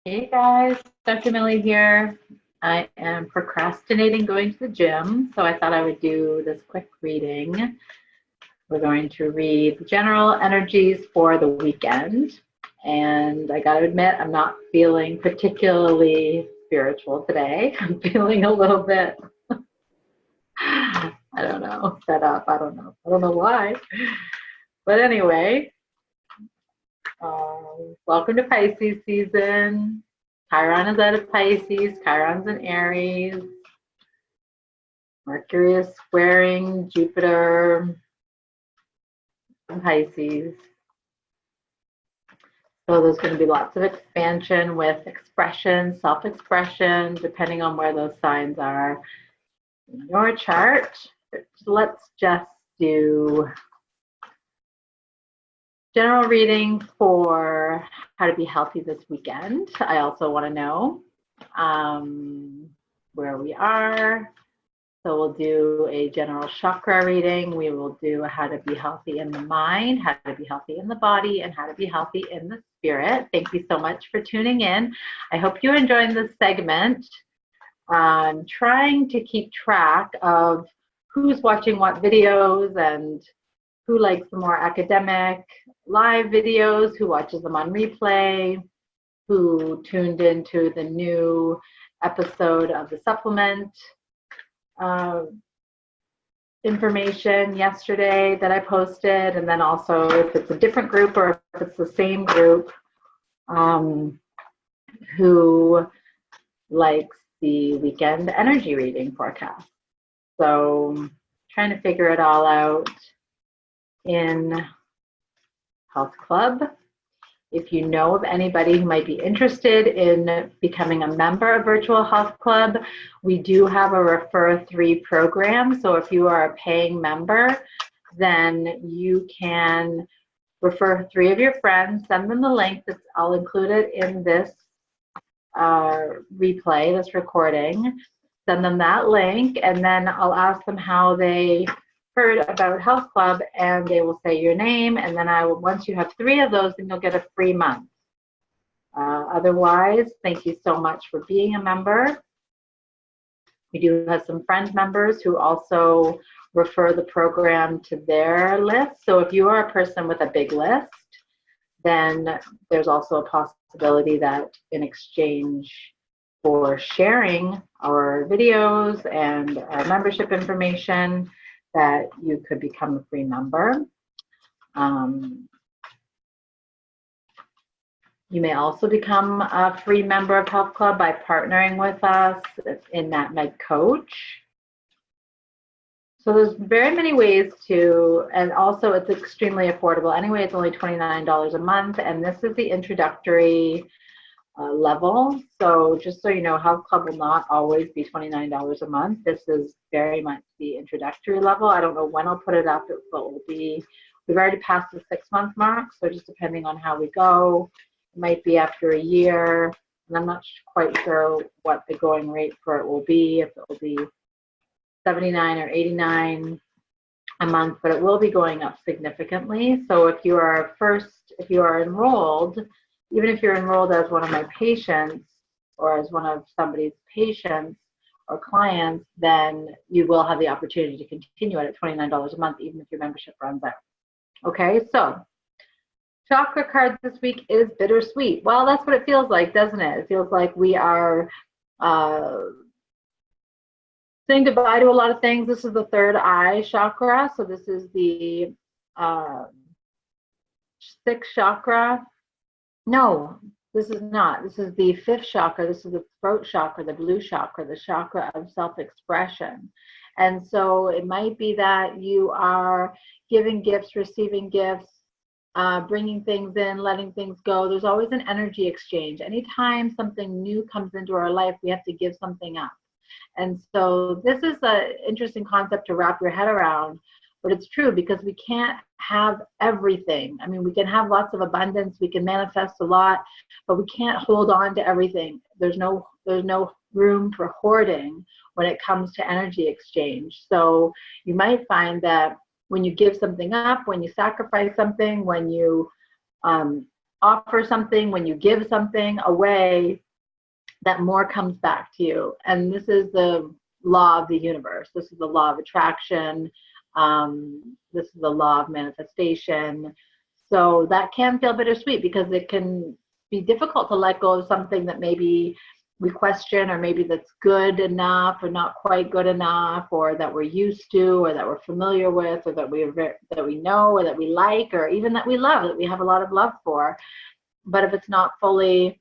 Hey guys, Dr. Millie here. I am procrastinating going to the gym, so I thought I would do this quick reading. We're going to read the general energies for the weekend. And I got to admit, I'm not feeling particularly spiritual today. I'm feeling a little bit, I don't know, fed up. I don't know. I don't know why. But anyway, welcome to Pisces season. Chiron is out of Pisces, Chiron's in Aries, Mercury is squaring Jupiter in Pisces. So there's going to be lots of expansion with expression, self-expression, depending on where those signs are in your chart. Let's just do general reading for how to be healthy this weekend. I also want to know where we are. So we'll do a general chakra reading. We will do how to be healthy in the mind, how to be healthy in the body, and how to be healthy in the spirit. Thank you so much for tuning in. I hope you're enjoying this segment. I'm trying to keep track of who's watching what videos and who likes the more academic live videos, who watches them on replay, who tuned into the new episode of the supplement information yesterday that I posted, and then also if it's a different group or if it's the same group who likes the weekend energy reading forecast. So trying to figure it all out in Health Club. If you know of anybody who might be interested in becoming a member of Virtual Health Club, we do have a Refer 3 program. So if you are a paying member, then you can refer 3 of your friends, send them the link. I'll include it in this replay, this recording. Send them that link, and then I'll ask them how they heard about Health Club, and they will say your name, and then once you have 3 of those, then you'll get a free month. Otherwise, thank you so much for being a member. We do have some friend members who also refer the program to their list. So if you are a person with a big list, then there's also a possibility that in exchange for sharing our videos and our membership information, that you could become a free member. You may also become a free member of Health Club by partnering with us in NatMed Coach. So there's very many ways to, and also it's extremely affordable. Anyway, it's only $29 a month, and this is the introductory level. So just so you know, Health Club will not always be $29 a month. This is very much the introductory level. I don't know when I'll put it up, but it will be, we've already passed the 6-month mark, so just depending on how we go, it might be after a year, and I'm not quite sure what the going rate for it will be, if it will be $79 or $89 a month, but it will be going up significantly. So if you are enrolled, even if you're enrolled as one of my patients or as one of somebody's patients or clients, then you will have the opportunity to continue it at $29 a month, even if your membership runs out. Okay, so chakra cards this week is bittersweet. Well, that's what it feels like, doesn't it? It feels like we are saying goodbye to a lot of things. This is the third eye chakra. So this is the 6th chakra. No, this is not. This is the 5th chakra. This is the throat chakra, the blue chakra, the chakra of self-expression. And so it might be that you are giving gifts, receiving gifts, bringing things in, letting things go. There's always an energy exchange. Anytime something new comes into our life, we have to give something up. And so this is an interesting concept to wrap your head around, but it's true because we can't have everything. I mean, we can have lots of abundance, we can manifest a lot, but we can't hold on to everything. There's no room for hoarding when it comes to energy exchange. So you might find that when you give something up, when you sacrifice something, when you offer something, when you give something away, that more comes back to you. And this is the law of the universe. This is the law of attraction. This is the law of manifestation. So that can feel bittersweet because it can be difficult to let go of something that maybe we question, or maybe that's good enough or not quite good enough, or that we're used to, or that we're familiar with, or that we know, or that we like, or even that we love, that we have a lot of love for. But if it's not fully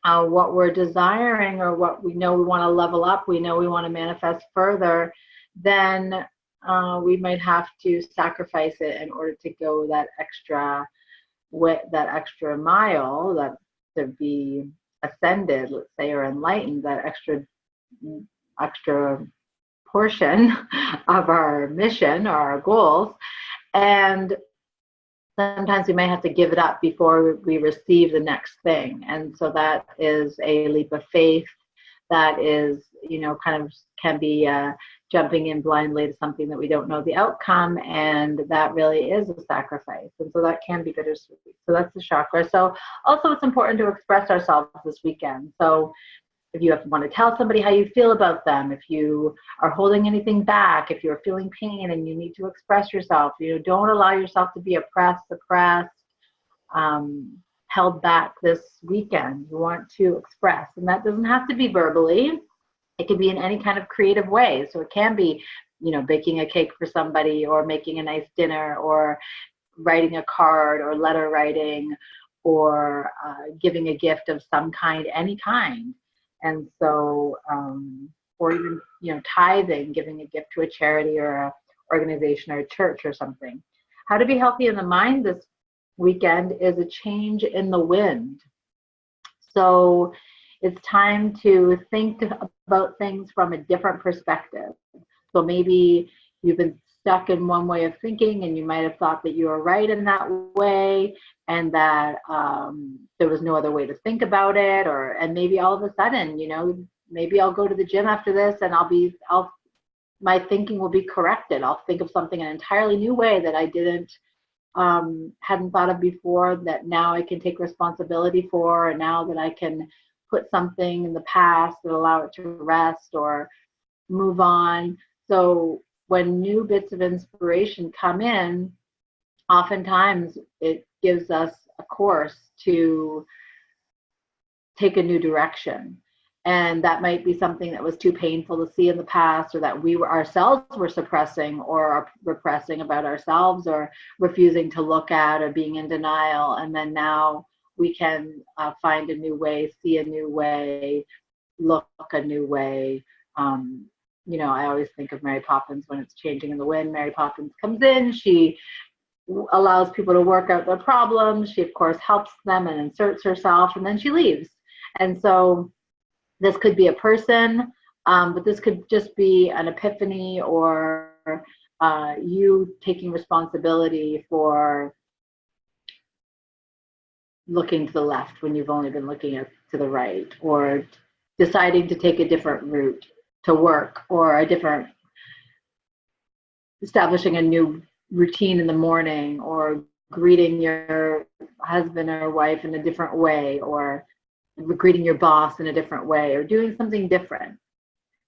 what we're desiring, or what we know we want to level up, we know we want to manifest further, then we might have to sacrifice it in order to go that extra mile, that to be ascended, let's say, or enlightened, that extra portion of our mission or our goals. And sometimes we may have to give it up before we receive the next thing. And so that is a leap of faith. That is, kind of can be jumping in blindly to something that we don't know the outcome, and that really is a sacrifice. And so that can be bittersweet. So that's the chakra. So also it's important to express ourselves this weekend. So if you want to tell somebody how you feel about them, if you are holding anything back, if you're feeling pain and you need to express yourself, don't allow yourself to be oppressed, suppressed, held back this weekend. You want to express, and that doesn't have to be verbally. It can be in any kind of creative way. So it can be, baking a cake for somebody, or making a nice dinner, or writing a card, or letter writing, or giving a gift of some kind, any kind. And so, or even, tithing, giving a gift to a charity or a organization or a church or something. How to be healthy in the mind this weekend is a change in the wind. So it's time to think about things from a different perspective. So maybe you've been stuck in one way of thinking, and you might have thought that you were right in that way, and that there was no other way to think about it. And maybe all of a sudden, maybe I'll go to the gym after this, and my thinking will be corrected. I'll think of something in an entirely new way that I hadn't thought of before, that now I can take responsibility for, and now that I can put something in the past and allow it to rest or move on. So when new bits of inspiration come in, oftentimes it gives us a course to take a new direction. And that might be something that was too painful to see in the past, or that we ourselves were suppressing or repressing about ourselves, or refusing to look at, or being in denial. And then now we can find a new way, see a new way, look a new way. I always think of Mary Poppins when it's changing in the wind. Mary Poppins comes in, she allows people to work out their problems. She, of course, helps them and inserts herself, and then she leaves. And so this could be a person, but this could just be an epiphany, or you taking responsibility for looking to the left when you've only been looking to the right, or deciding to take a different route to work, or establishing a new routine in the morning, or greeting your husband or wife in a different way, or greeting your boss in a different way, or doing something different.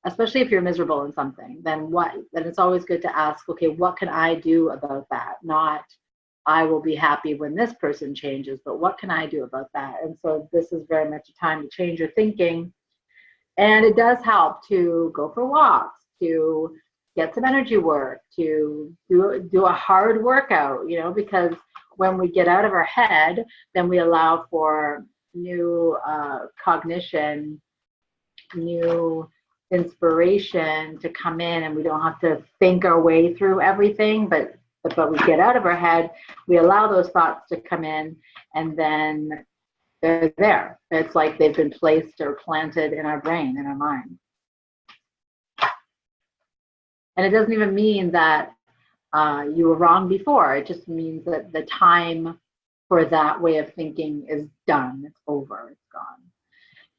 Especially if you're miserable in something, then it's always good to ask, okay, what can I do about that? Not, I will be happy when this person changes, but what can I do about that? And so this is very much a time to change your thinking. And it does help to go for walks, to get some energy work, to do a hard workout, because when we get out of our head, then we allow for new cognition, new inspiration to come in, and we don't have to think our way through everything, but we get out of our head, we allow those thoughts to come in, and then they're there. It's like they've been placed or planted in our brain, in our mind. And it doesn't even mean that you were wrong before. It just means that the time for that way of thinking is done. It's over. It's gone.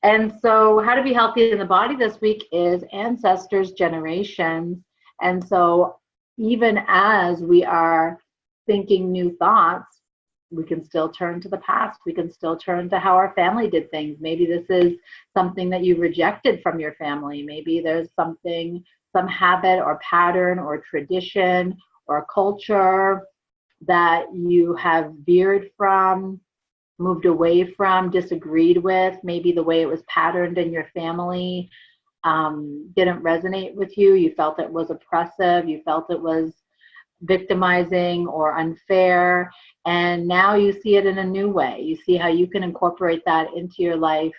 And so how to be healthy in the body this week is ancestors, generations. And so even as we are thinking new thoughts, we can still turn to the past. We can still turn to how our family did things. Maybe this is something that you rejected from your family. Maybe there's something, some habit or pattern or tradition or culture that you have veered from, moved away from, disagreed with. Maybe the way it was patterned in your family didn't resonate with you. You felt it was oppressive. You felt it was victimizing or unfair. And now you see it in a new way. You see how you can incorporate that into your life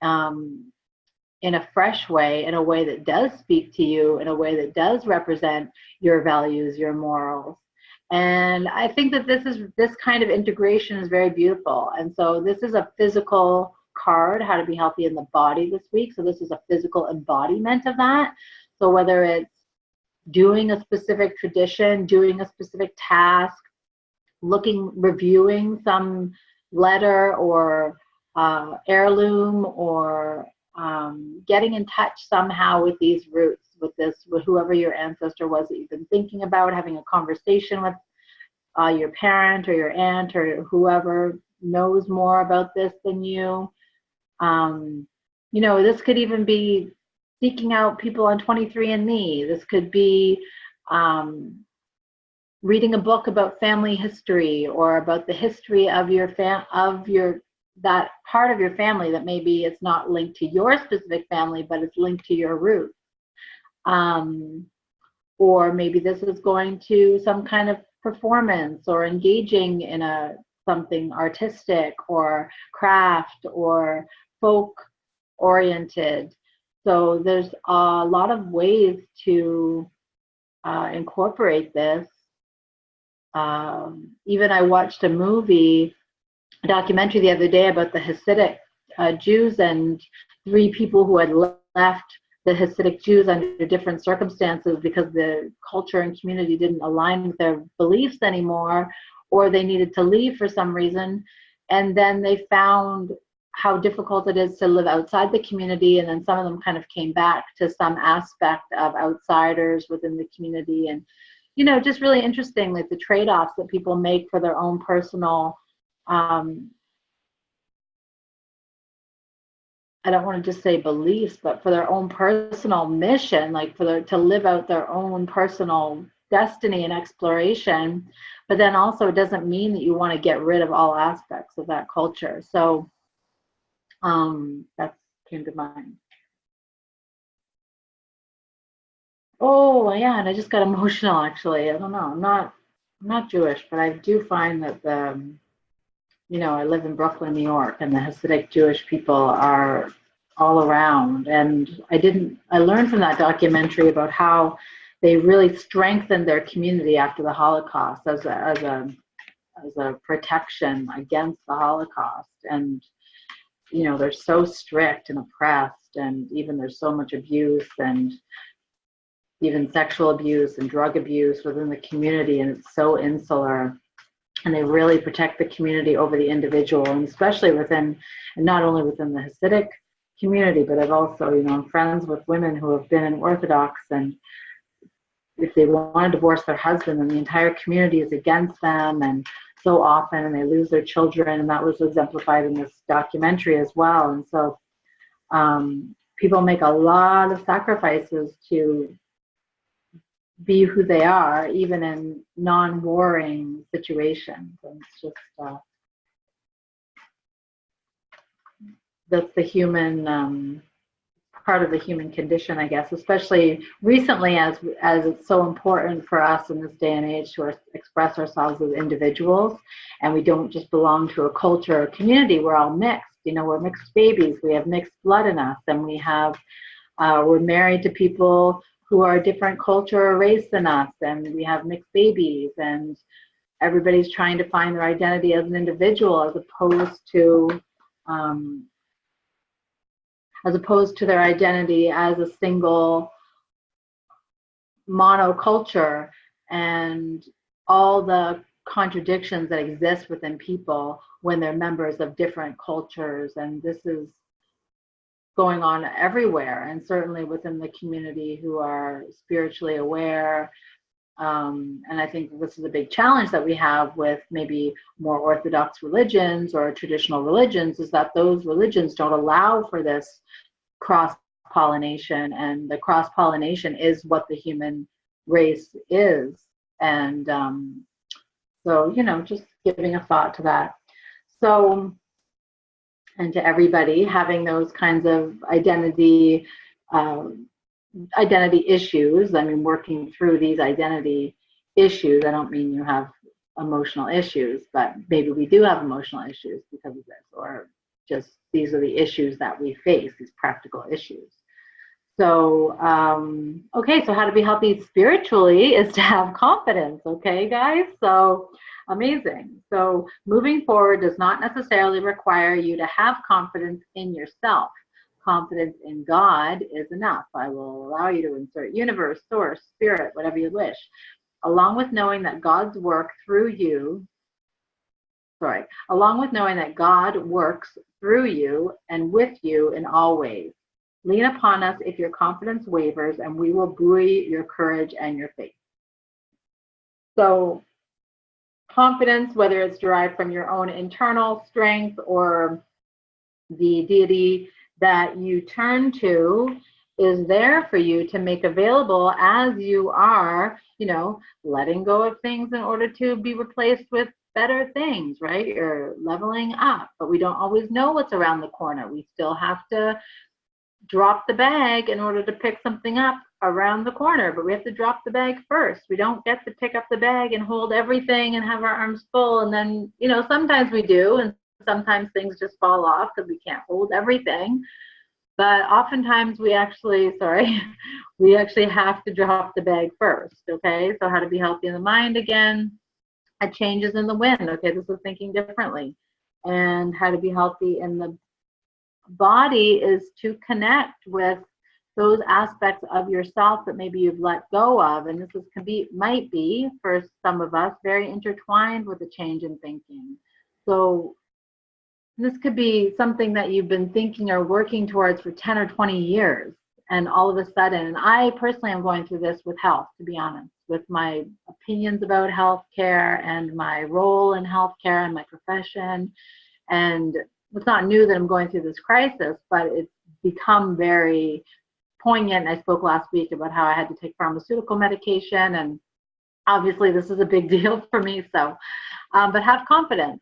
in a fresh way, in a way that does speak to you, in a way that does represent your values, your morals. And I think that this kind of integration is very beautiful. And so this is a physical card, how to be healthy in the body this week. So this is a physical embodiment of that. So whether it's doing a specific tradition, doing a specific task, reviewing some letter or heirloom, or getting in touch somehow with these roots, with whoever your ancestor was that you've been thinking about, having a conversation with your parent or your aunt or whoever knows more about this than you. This could even be seeking out people on 23andMe. This could be reading a book about family history, or about the history of that part of your family that maybe it's not linked to your specific family, but it's linked to your roots. Or maybe this is going to some kind of performance, or engaging in something artistic or craft or folk oriented. So there's a lot of ways to incorporate this. Even I watched a documentary the other day about the Hasidic Jews, and 3 people who had left the Hasidic Jews under different circumstances because the culture and community didn't align with their beliefs anymore, or they needed to leave for some reason. And then they found how difficult it is to live outside the community, and then some of them kind of came back to some aspect of outsiders within the community. And just really interesting, like the trade-offs that people make for their own personal I don't want to just say beliefs, but for their own personal mission, like to live out their own personal destiny and exploration. But then also it doesn't mean that you want to get rid of all aspects of that culture. So that came to mind. Oh yeah, and I just got emotional actually. I don't know. I'm not Jewish, but I do find that I live in Brooklyn, New York, and the Hasidic Jewish people are all around. And I learned from that documentary about how they really strengthened their community after the Holocaust as a protection against the Holocaust. And they're so strict and oppressed, and even there's so much abuse, and even sexual abuse and drug abuse within the community, and it's so insular. And they really protect the community over the individual, and especially not only within the Hasidic community, but I've also, I'm friends with women who have been in Orthodox, and if they want to divorce their husband, then the entire community is against them, and so often, and they lose their children, and that was exemplified in this documentary as well. And so people make a lot of sacrifices to be who they are, even in non-warring situations. And it's just that's the human part of the human condition, I guess, especially recently, as it's so important for us in this day and age to express ourselves as individuals, and we don't just belong to a culture or community. We're all mixed. We're mixed babies. We have mixed blood in us, and we're married to people who are a different culture or race than us, and we have mixed babies, and everybody's trying to find their identity as an individual, as opposed to their identity as a single monoculture, and all the contradictions that exist within people when they're members of different cultures. And this is going on everywhere, and certainly within the community who are spiritually aware, And I think this is a big challenge that we have with maybe more orthodox religions or traditional religions, is that those religions don't allow for this cross-pollination, and the cross-pollination is what the human race is. And so, just giving a thought to that. So, and to everybody having those kinds of identity issues. I mean, working through these identity issues. I don't mean you have emotional issues, but maybe we do have emotional issues because of this, or just these are the issues that we face, these practical issues. So, okay, so how to be healthy spiritually is to have confidence, okay, guys? So, amazing. So, moving forward does not necessarily require you to have confidence in yourself. Confidence in God is enough. I will allow you to insert universe, source, spirit, whatever you wish, along with knowing that God's work through you, along with knowing that God works through you and with you in all ways. Lean upon us if your confidence wavers, and we will buoy your courage and your faith. So confidence, whether it's derived from your own internal strength or the deity that you turn to, is there for you to make available as you are, letting go of things in order to be replaced with better things, right? You're leveling up, but we don't always know what's around the corner. We still have to drop the bag in order to pick something up around the corner, but we have to drop the bag first. We don't get to pick up the bag and hold everything and have our arms full, and then, sometimes we do, and sometimes things just fall off because we can't hold everything. But oftentimes we actually have to drop the bag first, okay? So how to be healthy in the mind again, a changes in the wind, okay? This is thinking differently. And how to be healthy in the body is to connect with those aspects of yourself that maybe you've let go of, and this might be for some of us very intertwined with a change in thinking. So this could be something that you've been thinking or working towards for 10 or 20 years, and all of a sudden, and I personally am going through this with health, to be honest, with my opinions about healthcare and my role in healthcare and my profession. And it's not new that I'm going through this crisis, but it's become very poignant. I spoke last week about how I had to take pharmaceutical medication, and obviously this is a big deal for me. So, but have confidence.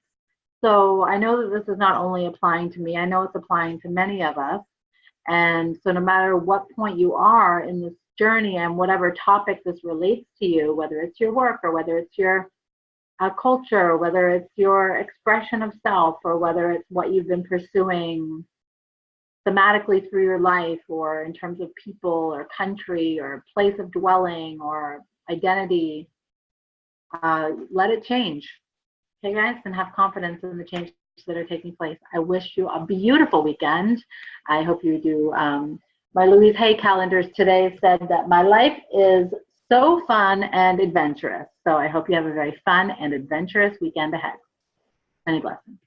So I know that this is not only applying to me, I know it's applying to many of us. And so no matter what point you are in this journey and whatever topic this relates to you, whether it's your work or whether it's your culture, whether it's your expression of self, or whether it's what you've been pursuing thematically through your life, or in terms of people or country or place of dwelling or identity, let it change. Okay, guys, and have confidence in the changes that are taking place. I wish you a beautiful weekend. I hope you do. My Louise Hay calendars today said that my life is so fun and adventurous. So I hope you have a very fun and adventurous weekend ahead. Many blessings.